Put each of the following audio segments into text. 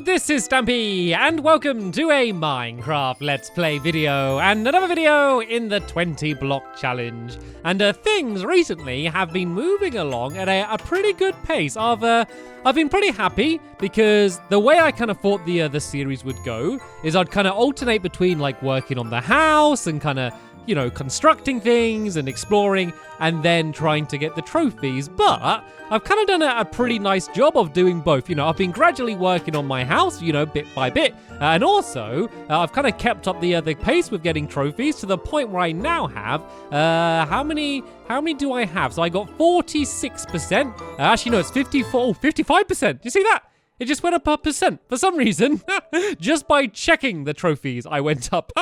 This is Stampy, and welcome to a Minecraft Let's Play video, and another video in the 20 block challenge. And things recently have been moving along at a pretty good pace. I've been pretty happy because the way I kind of thought the series would go is I'd kind of alternate between like working on the house and kind of, you know, constructing things and exploring and then trying to get the trophies. But I've kind of done a pretty nice job of doing both. You know, I've been gradually working on my house, you know, bit by bit. And also, I've kind of kept up the pace with getting trophies to the point where I now have, how many do I have? So I got 46%. Actually, no, it's 55%. You see that? It just went up a percent for some reason. Just by checking the trophies, I went up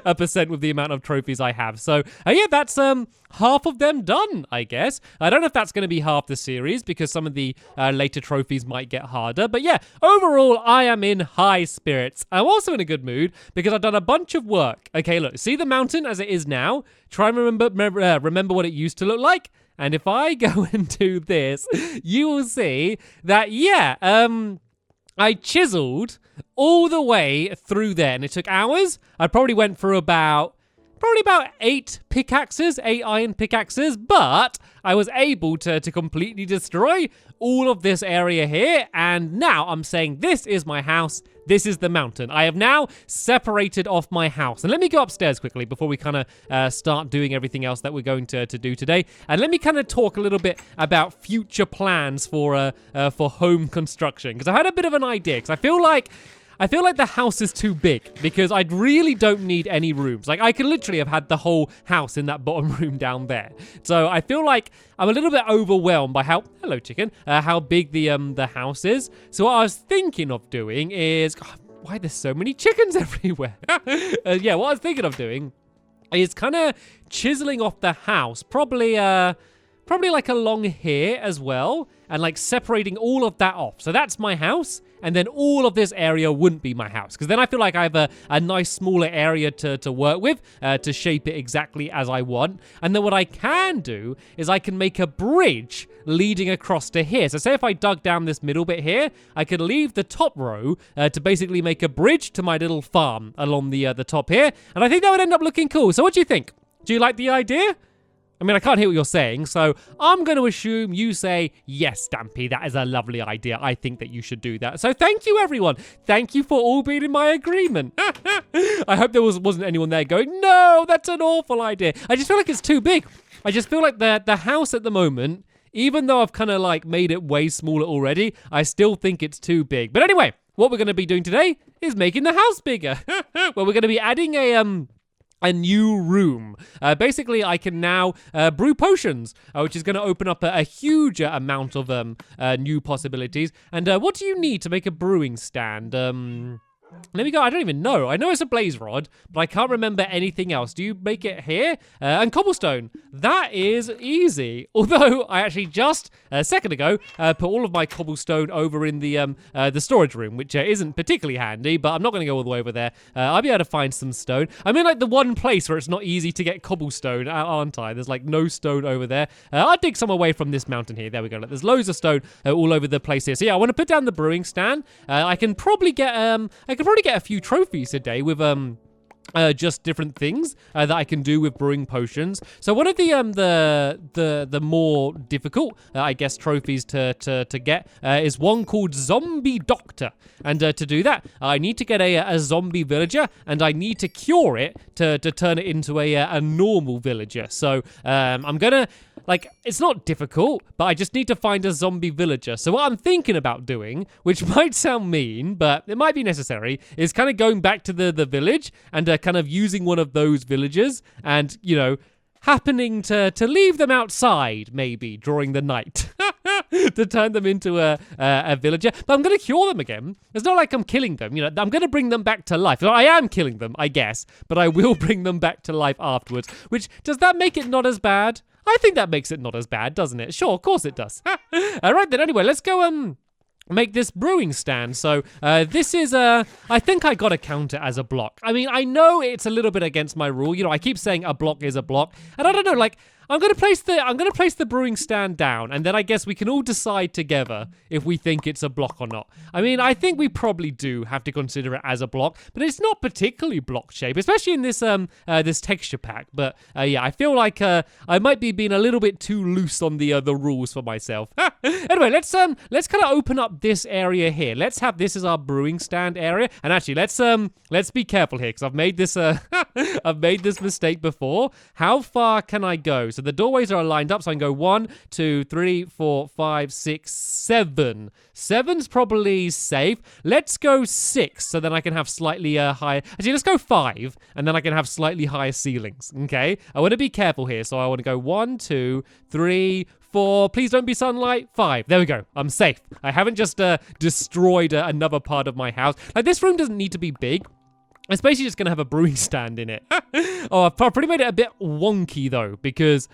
a percent with the amount of trophies I have. So, yeah, that's half of them done, I guess. I don't know if that's going to be half the series because some of the later trophies might get harder. But yeah, overall, I am in high spirits. I'm also in a good mood because I've done a bunch of work. Okay, look, see the mountain as it is now? Try and remember what it used to look like. And if I go and do this, you will see that, yeah, I chiseled all the way through there. And it took hours. I probably went through about 8 pickaxes, 8 iron pickaxes, but I was able to completely destroy all of this area here. And now I'm saying this is my house. This is the mountain. I have now separated off my house. And let me go upstairs quickly before we kind of start doing everything else that we're going to do today. And let me kind of talk a little bit about future plans for home construction. Because I had a bit of an idea. Because I feel like the house is too big because I really don't need any rooms. Like, I could literally have had the whole house in that bottom room down there. So I feel like I'm a little bit overwhelmed by how big the house is. So what I was thinking of doing is, God, why there's so many chickens everywhere? Yeah, what I was thinking of doing is kind of chiseling off the house, probably like along here as well, and like separating all of that off. So that's my house, and then all of this area wouldn't be my house, because then I feel like I have a nice smaller area to work with, to shape it exactly as I want. And then what I can do is I can make a bridge leading across to here. So say if I dug down this middle bit here, I could leave the top row to basically make a bridge to my little farm along the top here, and I think that would end up looking cool. So what do you think? Do you like the idea? I mean, I can't hear what you're saying, so I'm going to assume you say, yes, Stampy, that is a lovely idea. I think that you should do that. So thank you, everyone. Thank you for all being in my agreement. I hope there wasn't anyone there going, no, that's an awful idea. I just feel like it's too big. I just feel like the house at the moment, even though I've kind of like made it way smaller already, I still think it's too big. But anyway, what we're going to be doing today is making the house bigger. Well, we're going to be adding a new room. Basically, I can now brew potions, which is going to open up a huge amount of new possibilities. And what do you need to make a brewing stand? Let me go. I don't even know. I know it's a blaze rod, but I can't remember anything else. Do you make it here? And cobblestone. That is easy. Although I actually just a second ago put all of my cobblestone over in the storage room, which isn't particularly handy. But I'm not going to go all the way over there. I'll be able to find some stone. I'm in like the one place where it's not easy to get cobblestone, aren't I? There's like no stone over there. I'll dig some away from this mountain here. There we go. Like, there's loads of stone all over the place here. So yeah, I want to put down the brewing stand. I can probably get a few trophies today with just different things that I can do with brewing potions. So one of the more difficult, I guess, trophies to get is one called Zombie Doctor. And to do that, I need to get a zombie villager, and I need to cure it to turn it into a normal villager. So I'm gonna, like, it's not difficult, but I just need to find a zombie villager. So what I'm thinking about doing, which might sound mean, but it might be necessary, is kind of going back to the village and kind of using one of those villagers and, you know, happening to leave them outside maybe during the night to turn them into a villager. But I'm going to cure them again. It's not like I'm killing them. You know, I'm going to bring them back to life. So I am killing them, I guess, but I will bring them back to life afterwards. Which, does that make it not as bad? I think that makes it not as bad, doesn't it? Sure, of course it does. All right, then anyway, let's go make this brewing stand. So this is I think I gotta count it as a block. I mean, I know it's a little bit against my rule. You know, I keep saying a block is a block, and I don't know, like, I'm gonna place the brewing stand down, and then I guess we can all decide together if we think it's a block or not. I mean, I think we probably do have to consider it as a block, but it's not particularly block shape, especially in this this texture pack. But yeah, I feel like I might be being a little bit too loose on the rules for myself. Anyway, let's kind of open up this area here. Let's have this as our brewing stand area, and actually let's be careful here because I've made this I've made this mistake before. How far can I go? So the doorways are lined up, so I can go 1, 2, 3, 4, 5, 6, 7. 7's probably safe. Let's go 6, so then I can have slightly higher. Actually, let's go 5, and then I can have slightly higher ceilings. Okay, I want to be careful here, so I want to go 1, 2, 3, 4. Please don't be sunlight. 5. There we go. I'm safe. I haven't just destroyed another part of my house. Like, this room doesn't need to be big. It's basically just going to have a brewing stand in it. Oh, I've probably made it a bit wonky, though, because,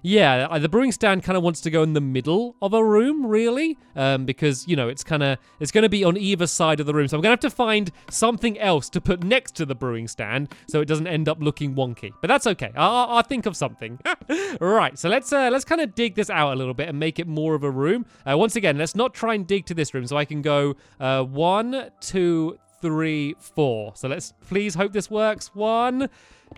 yeah, the brewing stand kind of wants to go in the middle of a room, really, because, you know, it's going to be on either side of the room. So I'm going to have to find something else to put next to the brewing stand so it doesn't end up looking wonky. But that's okay. I'll think of something. Right, so let's kind of dig this out a little bit and make it more of a room. Once again, let's not try and dig to this room. So I can go 1, 2, 3, 4. So let's please hope this works. 1,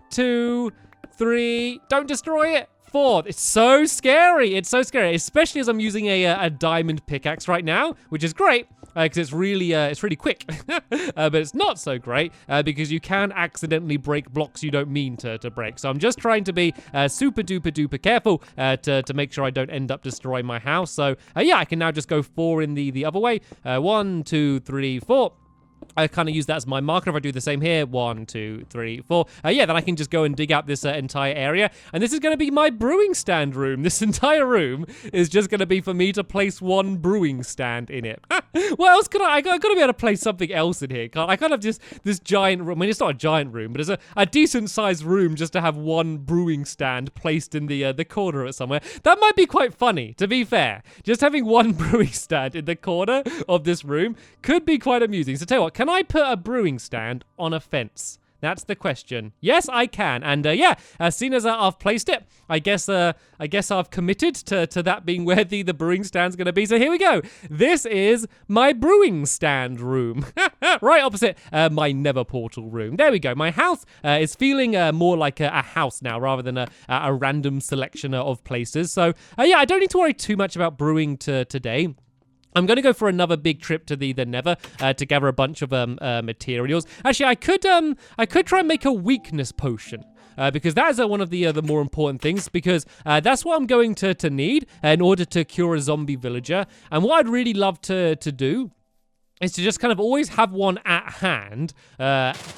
2, 3. Don't destroy it. 4. It's so scary. It's so scary, especially as I'm using a diamond pickaxe right now, which is great because it's really quick. But it's not so great because you can accidentally break blocks you don't mean to break. So I'm just trying to be super duper duper careful to make sure I don't end up destroying my house. So yeah, I can now just go 4 in the other way. 1, 2, 3, 4. I kind of use that as my marker. If I do the same here, 1, 2, 3, 4. Yeah, then I can just go and dig out this entire area. And this is going to be my brewing stand room. This entire room is just going to be for me to place one brewing stand in it. What else could I got to be able to place something else in here. Can't I? Kind of just this giant room. I mean, it's not a giant room, but it's a decent sized room just to have one brewing stand placed in the corner or somewhere. That might be quite funny, to be fair. Just having one brewing stand in the corner of this room could be quite amusing. So tell you what, can I put a brewing stand on a fence? That's the question. Yes, I can. And yeah, as soon as I've placed it, I guess I've committed to that being where the brewing stand's going to be. So here we go. This is my brewing stand room. Right opposite my nether portal room. There we go. My house is feeling more like a house now rather than a random selection of places. So yeah, I don't need to worry too much about brewing today. I'm going to go for another big trip to the Nether to gather a bunch of materials. Actually, I could try and make a weakness potion. Because that is one of the more important things, because that's what I'm going to need in order to cure a zombie villager. And what I'd really love to do is to just kind of always have one at hand,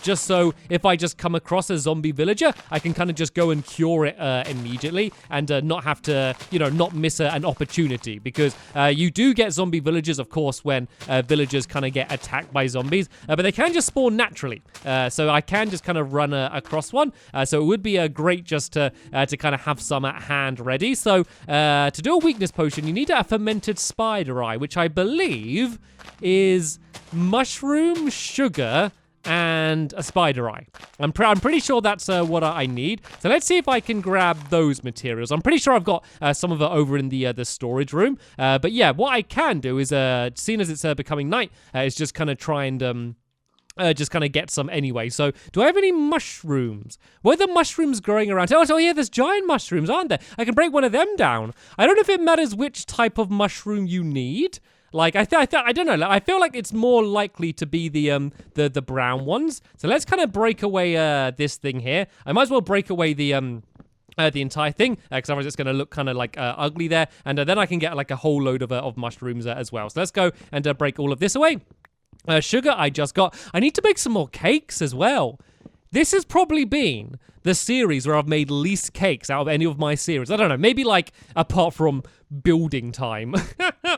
just so if I just come across a zombie villager, I can kind of just go and cure it immediately and not have to, you know, not miss an opportunity. Because you do get zombie villagers, of course, when villagers kind of get attacked by zombies, but they can just spawn naturally. So I can just kind of run across one. So it would be great just to kind of have some at hand ready. So to do a weakness potion, you need a fermented spider eye, which I believe is mushroom, sugar, and a spider eye. I'm pretty sure that's what I need. So let's see if I can grab those materials. I'm pretty sure I've got some of it over in the storage room. But yeah, what I can do is, seeing as it's becoming night, is just kind of try and just kind of get some anyway. So do I have any mushrooms? What are the mushrooms growing around? Oh yeah, there's giant mushrooms, aren't there? I can break one of them down. I don't know if it matters which type of mushroom you need. Like, I don't know. I feel like it's more likely to be the brown ones. So let's kind of break away this thing here. I might as well break away the entire thing, because otherwise it's going to look kind of like ugly there. And then I can get like a whole load of mushrooms as well. So let's go and break all of this away. Sugar I just got. I need to make some more cakes as well. This has probably been the series where I've made least cakes out of any of my series. I don't know, maybe like apart from building time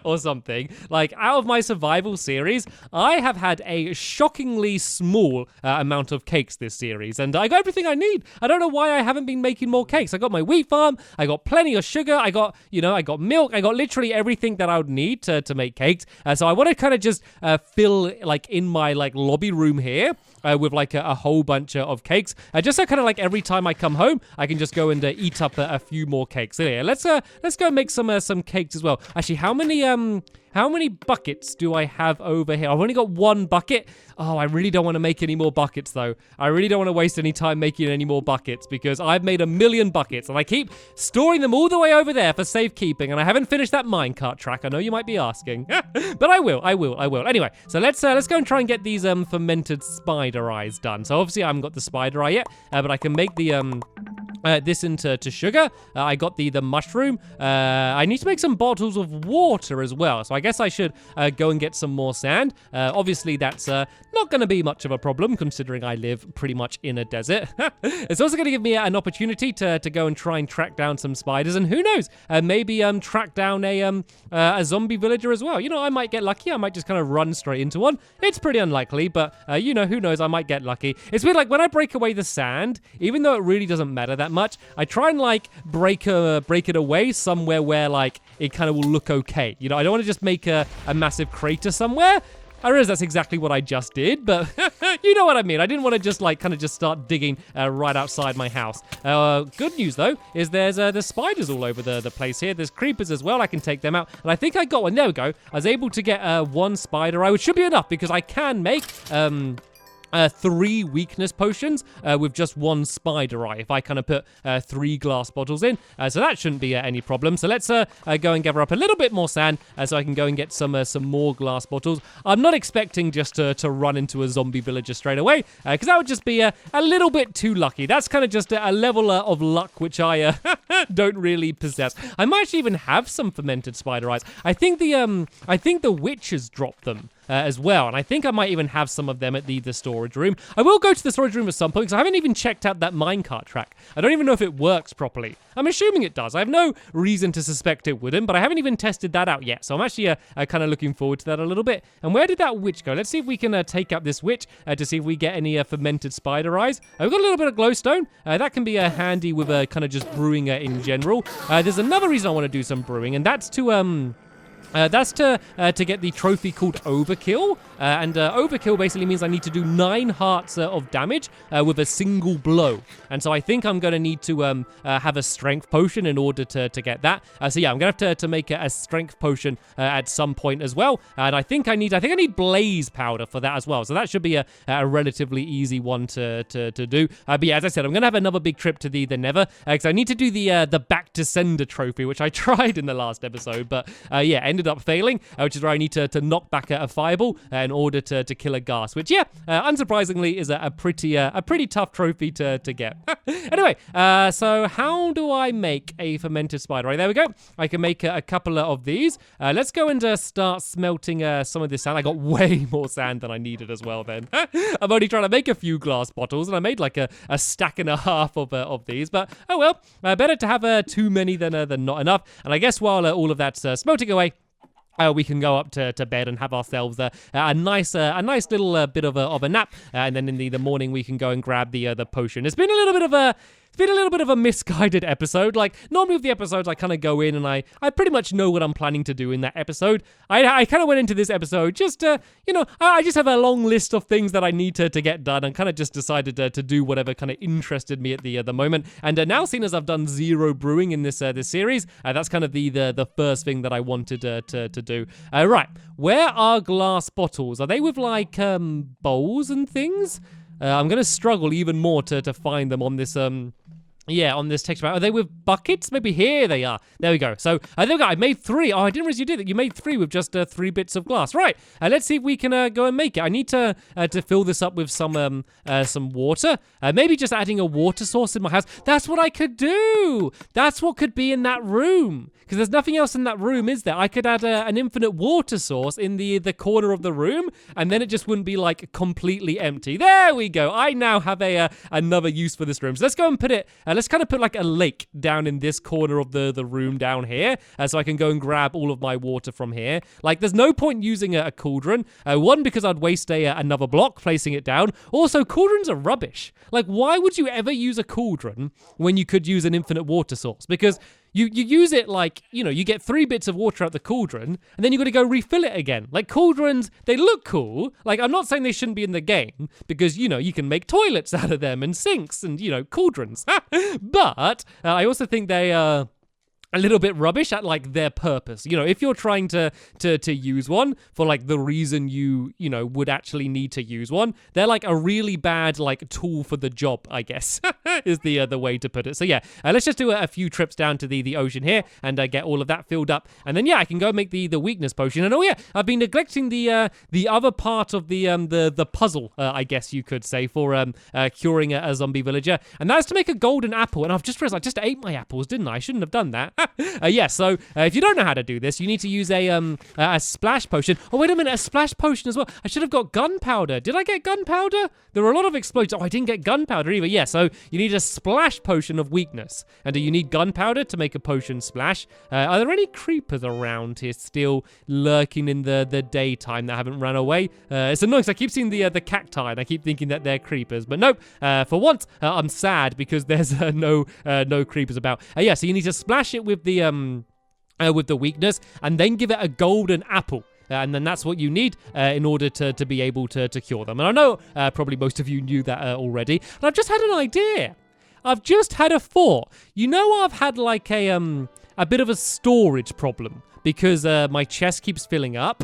or something. Like out of my survival series, I have had a shockingly small amount of cakes this series, and I got everything I need. I don't know why I haven't been making more cakes. I got my wheat farm, I got plenty of sugar, I got milk, I got literally everything that I would need to make cakes. So I want to kind of just fill like in my like lobby room here with like a whole bunch of cakes, just so kind of like every time I come home, I can just go and eat up a few more cakes. So yeah, let's go make some cakes as well. Actually, how many buckets do I have over here? I've only got one bucket. Oh, I really don't want to make any more buckets, though. I really don't want to waste any time making any more buckets because I've made 1,000,000 buckets, and I keep storing them all the way over there for safekeeping, and I haven't finished that minecart track. I know you might be asking, but I will. Anyway, so let's go and try and get these fermented spider eyes done. So obviously I haven't got the spider eye yet, but I can make the this into sugar. I got the mushroom. I need to make some bottles of water as well. So I guess I should go and get some more sand. Obviously, that's not going to be much of a problem considering I live pretty much in a desert. It's also going to give me an opportunity to go and try and track down some spiders. And who knows, maybe track down a zombie villager as well. You know, I might get lucky. I might just kind of run straight into one. It's pretty unlikely, but you know, who knows, I might get lucky. It's weird, like when I break away the sand, even though it really doesn't matter that much, I try and like break it away somewhere where like it kind of will look okay. You know, I don't want to just make a massive crater somewhere. I realize that's exactly what I just did, but you know what I mean. I didn't want to just like kind of just start digging right outside my house. Good news though is there's spiders all over the place here. There's creepers as well. I can take them out, and I think I got one. There we go. I was able to get one spider eye, which should be enough because I can make 3 weakness potions with just 1 spider eye if I kind of put 3 glass bottles in. So that shouldn't be any problem. So let's go and gather up a little bit more sand so I can go and get some more glass bottles. I'm not expecting just to run into a zombie villager straight away because that would just be a little bit too lucky. That's kind of just a level of luck which I don't really possess. I might actually even have some fermented spider eyes. I think the witch has dropped them. As well, and I think I might even have some of them at the storage room. I will go to the storage room at some point because I haven't even checked out that minecart track. I don't even know if it works properly. I'm assuming it does. I have no reason to suspect it wouldn't, but I haven't even tested that out yet, so I'm actually kind of looking forward to that a little bit. And where did that witch go? Let's see if we can take out this witch to see if we get any fermented spider eyes. We've got a little bit of glowstone. That can be handy with kind of just brewing in general. There's another reason I want to do some brewing, and that's to get the trophy called Overkill. And Overkill basically means I need to do 9 hearts of damage with a single blow. And so I think I'm going to need to have a strength potion in order to get that. So yeah, I'm going to have to make a strength potion at some point as well. And I think I need blaze powder for that as well. So that should be a relatively easy one to do. But yeah, as I said, I'm going to have another big trip to the Nether because I need to do the back to sender trophy, which I tried in the last episode, but yeah, ended up failing, which is where I need to knock back a fireball in order to kill a ghast, which yeah, unsurprisingly is a pretty tough trophy to get. Anyway, so how do I make a fermented spider eye? There we go. I can make a couple of these. Let's go and start smelting some of this sand. I got way more sand than I needed as well then. I'm only trying to make a few glass bottles, and I made like a stack and a half of these, but oh well, better to have too many than not enough. And I guess while all of that's smelting away, we can go up to bed and have ourselves a nice little bit of a nap, and then in the morning we can go and grab the potion. It's been a little bit of a misguided episode. Like, normally with the episodes, I kind of go in and I pretty much know what I'm planning to do in that episode. I kind of went into this episode just, I just have a long list of things that I need to get done, and kind of just decided to do whatever kind of interested me at the moment. And now, seeing as I've done 0 brewing in this series, that's kind of the first thing that I wanted to do. Right, where are glass bottles? Are they with like bowls and things? I'm going to struggle even more to find them on this on this texture pack. Are they with buckets? Maybe here they are. There we go. So there we go. I made 3. Oh, I didn't realize you did it. You made 3 with just 3 bits of glass. Right. Let's see if we can go and make it. I need to fill this up with some water. Maybe just adding a water source in my house. That's what I could do. That's what could be in that room. Because there's nothing else in that room, is there? I could add an infinite water source in the corner of the room, and then it just wouldn't be like completely empty. There we go. I now have another use for this room. So let's go and put it. Let's kind of put like a lake down in this corner of the room down here, so I can go and grab all of my water from here. Like, there's no point using a cauldron. One, because I'd waste another block placing it down. Also, cauldrons are rubbish. Like, why would you ever use a cauldron when you could use an infinite water source? Because you use it like, you get 3 bits of water out the cauldron, and then you got to go refill it again. Like, cauldrons, they look cool. Like, I'm not saying they shouldn't be in the game, because, you can make toilets out of them, and sinks, and, cauldrons. But I also think they are a little bit rubbish at like their purpose. If you're trying to use one for like the reason you would actually need to use one, they're like a really bad like tool for the job, I guess, is the way to put it. So yeah, let's just do a few trips down to the ocean here and get all of that filled up, and then I can go make the weakness potion. And I've been neglecting the other part of the puzzle, I guess you could say, for curing a zombie villager, and that's to make a golden apple. And I've just realized I just ate my apples, didn't I? I shouldn't have done that. So if you don't know how to do this, you need to use a splash potion. Oh, wait a minute, a splash potion as well. I should have got gunpowder. Did I get gunpowder? There were a lot of explosions. Oh, I didn't get gunpowder either. Yeah, so you need a splash potion of weakness. And do you need gunpowder to make a potion splash? Are there any creepers around here still lurking in the daytime that haven't run away? It's annoying because I keep seeing the cacti and I keep thinking that they're creepers. But nope, for once, I'm sad because there's no creepers about. So you need to splash it with the weakness, and then give it a golden apple. And then that's what you need in order to be able to cure them. And I know probably most of you knew that already. And I've just had an idea. I've just had a thought. I've had like a bit of a storage problem because my chest keeps filling up.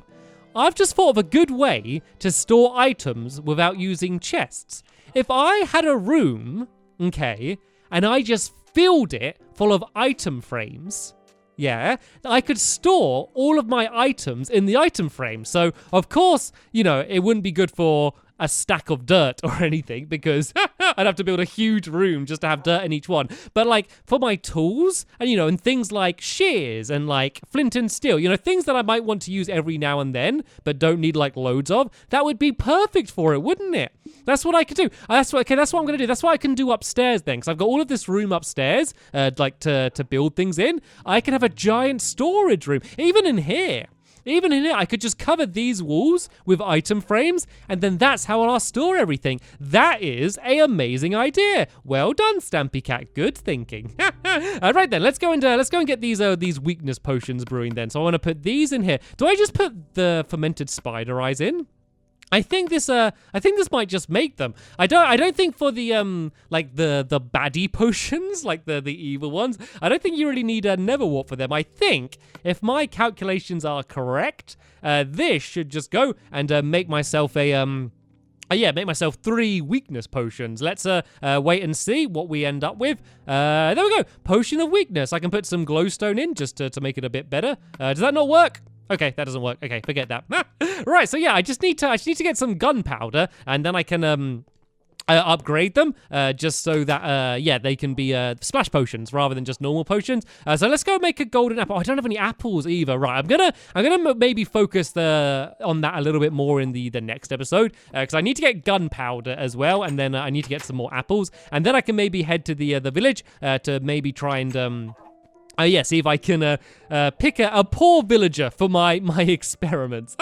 I've just thought of a good way to store items without using chests. If I had a room, okay, and I just filled it full of item frames, I could store all of my items in the item frame. So, of course, it wouldn't be good for a stack of dirt or anything because I'd have to build a huge room just to have dirt in each one. But like for my tools and things like shears and like flint and steel, things that I might want to use every now and then but don't need like loads of, that would be perfect for it, wouldn't it? That's what I could do. That's what I'm going to do. That's what I can do upstairs then, because I've got all of this room upstairs like to build things in. I can have a giant storage room. Even in here, I could just cover these walls with item frames, and then that's how I'll store everything. That is an amazing idea. Well done, Stampy Cat. Good thinking. All right then, let's go and get these weakness potions brewing then. So I want to put these in here. Do I just put the fermented spider eyes in? I think this might just make them. I don't think for the like the baddie potions, like the evil ones, I don't think you really need a Neverwarp for them. I think if my calculations are correct, this should just go and make myself a make myself 3 weakness potions. Let's wait and see what we end up with. There we go. Potion of weakness. I can put some glowstone in just to make it a bit better. Does that not work? Okay, that doesn't work. Okay, forget that. Right, so I just need to get some gunpowder, and then I can upgrade them just so that they can be splash potions rather than just normal potions. So let's go make a golden apple. Oh, I don't have any apples either. Right, I'm gonna maybe focus on that a little bit more in the next episode because I need to get gunpowder as well, and then I need to get some more apples, and then I can maybe head to the village to maybe try and see if I can pick a poor villager for my experiments.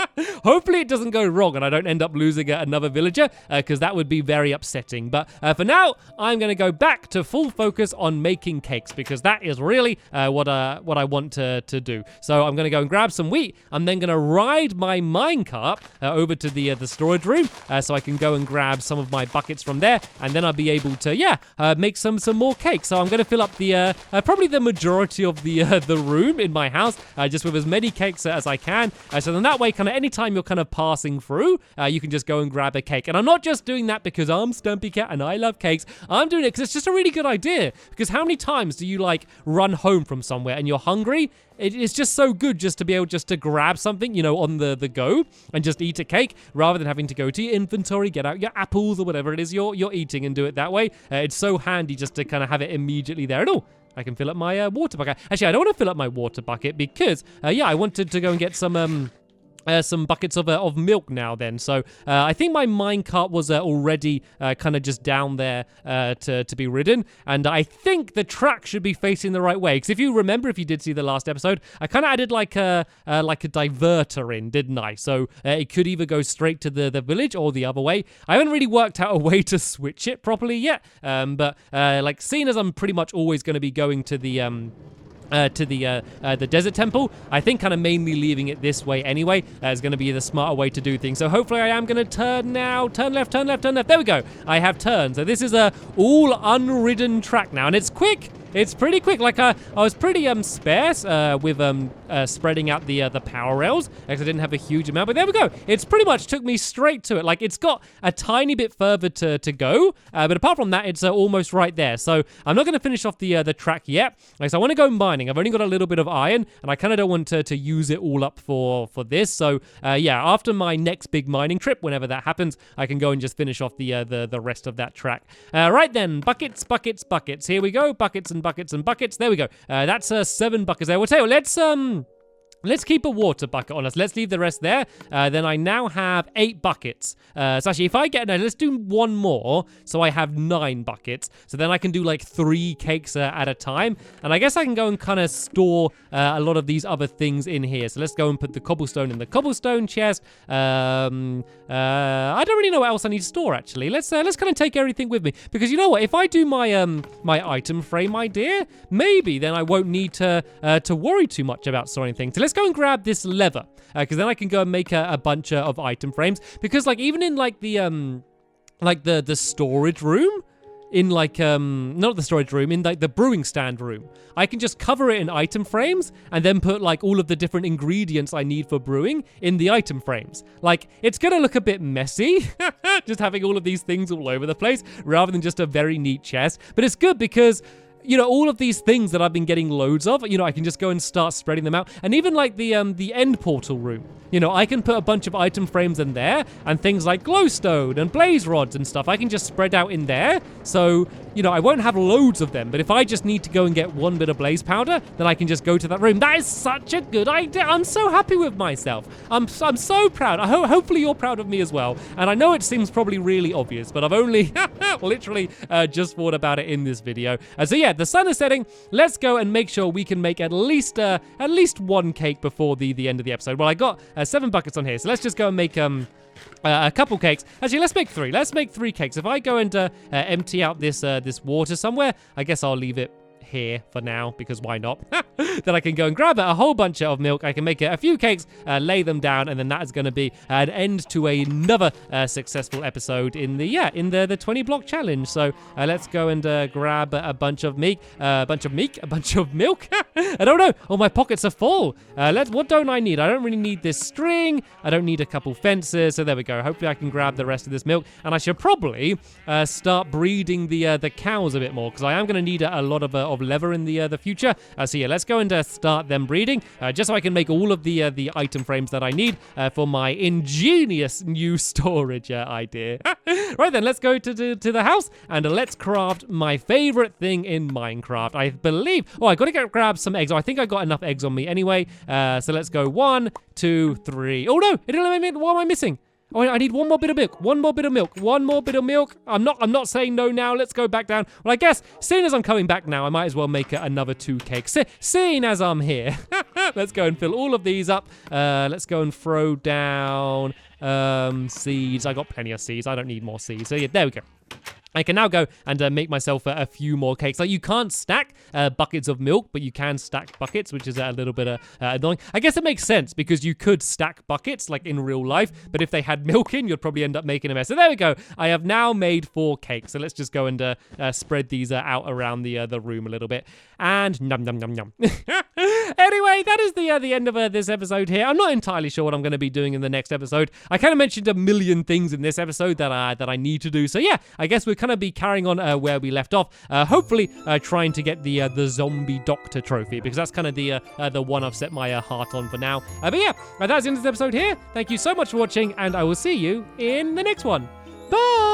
Hopefully it doesn't go wrong and I don't end up losing another villager, because that would be very upsetting. But for now, I'm going to go back to full focus on making cakes, because that is really what I want to do. So I'm going to go and grab some wheat. I'm then going to ride my minecart over to the storage room so I can go and grab some of my buckets from there, and then I'll be able to, make some more cakes. So I'm going to fill up the probably the majority of the room in my house just with as many cakes as I can, so then that way kind of anytime you're kind of passing through, you can just go and grab a cake. And I'm not just doing that because I'm Stampy Cat and I love cakes. I'm doing it because it's just a really good idea, because how many times do you like run home from somewhere and you're hungry? It's just so good just to be able just to grab something, on the go and just eat a cake rather than having to go to your inventory, get out your apples or whatever it is you're eating and do it that way. It's so handy just to kind of have it immediately there. And I can fill up my water bucket. Actually, I don't want to fill up my water bucket because, I wanted to go and get some buckets of milk now then. So I think my minecart was already kind of just down there to be ridden. And I think the track should be facing the right way. Because if you remember, if you did see the last episode, I kind of added like a diverter in, didn't I? So it could either go straight to the village or the other way. I haven't really worked out a way to switch it properly yet. But like seeing as I'm pretty much always going to be going to the to the desert temple. I think kind of mainly leaving it this way anyway is going to be the smarter way to do things. So hopefully I am going to turn now. Turn left, turn left, turn left. There we go. I have turned. So this is a all unridden track now, and it's quick. It's pretty quick. Like I was pretty sparse with spreading out the power rails because I didn't have a huge amount. But there we go. It's pretty much took me straight to it. Like it's got a tiny bit further to go, but apart from that, it's almost right there. So I'm not going to finish off the track yet. Like, so I want to go mining. I've only got a little bit of iron, and I kind of don't want to use it all up for this. So yeah, after my next big mining trip, whenever that happens, I can go and just finish off the rest of that track. Right then, buckets, buckets, buckets. Here we go. Buckets and buckets and buckets. There we go. That's 7 buckets there. We'll tell you, let's keep a water bucket on us. Let's leave the rest there. Then I now have 8 buckets. So actually, if I get... No, let's do one more. So I have 9 buckets. So then I can do like 3 cakes at a time. And I guess I can go and kind of store a lot of these other things in here. So let's go and put the cobblestone in the cobblestone chest. I don't really know what else I need to store, actually. Let's kind of take everything with me. Because you know what? If I do my my item frame idea, maybe then I won't need to worry too much about storing things. So let's go and grab this lever, because then I can go and make a bunch of item frames. Because like even in like the storage room, in like not the storage room, in like the brewing stand room, I can just cover it in item frames and then put like all of the different ingredients I need for brewing in the item frames. Like it's gonna look a bit messy just having all of these things all over the place rather than just a very neat chest, but it's good because, you know, all of these things that I've been getting loads of, you know, I can just go and start spreading them out. And even like the end portal room, you know, I can put a bunch of item frames in there and things like glowstone and blaze rods and stuff. I can just spread out in there. So, you know, I won't have loads of them, but if I just need to go and get one bit of blaze powder, then I can just go to that room. That is such a good idea. I'm so happy with myself. I'm so proud. Hopefully you're proud of me as well. And I know it seems probably really obvious, but I've only literally just thought about it in this video. So yeah, the sun is setting. Let's go and make sure we can make at least one cake before the end of the episode. Well, I got 7 buckets on here, so let's just go and make a couple cakes. Actually, let's make 3. Let's make 3 cakes. If I go and empty out this water somewhere, I guess I'll leave it here for now, because why not? Then I can go and grab a whole bunch of milk. I can make a few cakes, lay them down, and then that is going to be an end to another successful episode in the 20 block challenge. So let's go and grab a bunch of milk. I don't know. Oh, my pockets are full. What don't I need? I don't really need this string. I don't need a couple fences. So there we go. Hopefully I can grab the rest of this milk, and I should probably start breeding the cows a bit more, because I am going to need a lot of leather in the future. So yeah, let's go and start them breeding, just so I can make all of the item frames that I need for my ingenious new storage idea. Right then, let's go to the house and let's craft my favorite thing in Minecraft, I believe. Oh, I gotta go grab some eggs. Oh, I think I got enough eggs on me anyway. So let's go 1, 2, 3. Oh no, it didn't let me. What am I missing? Oh, I need one more bit of milk. One more bit of milk. One more bit of milk. I'm not saying no now. Let's go back down. Well, I guess seeing as I'm coming back now, I might as well make another 2 cakes. Seeing as I'm here, let's go and fill all of these up. Let's go and throw down seeds. I got plenty of seeds. I don't need more seeds. So yeah, there we go. I can now go and make myself a few more cakes. Like, you can't stack buckets of milk, but you can stack buckets, which is a little bit annoying. I guess it makes sense, because you could stack buckets, like in real life, but if they had milk in, you'd probably end up making a mess. So there we go. I have now made 4 cakes. So let's just go and spread these out around the room a little bit. And num, num, num, num. Anyway, that is the end of this episode here. I'm not entirely sure what I'm going to be doing in the next episode. I kind of mentioned a million things in this episode that I need to do. So yeah, I guess we're kind of be carrying on where we left off. Hopefully trying to get the zombie doctor trophy, because that's kind of the one I've set my heart on for now. But yeah, that's the end of this episode here. Thank you so much for watching, and I will see you in the next one. Bye!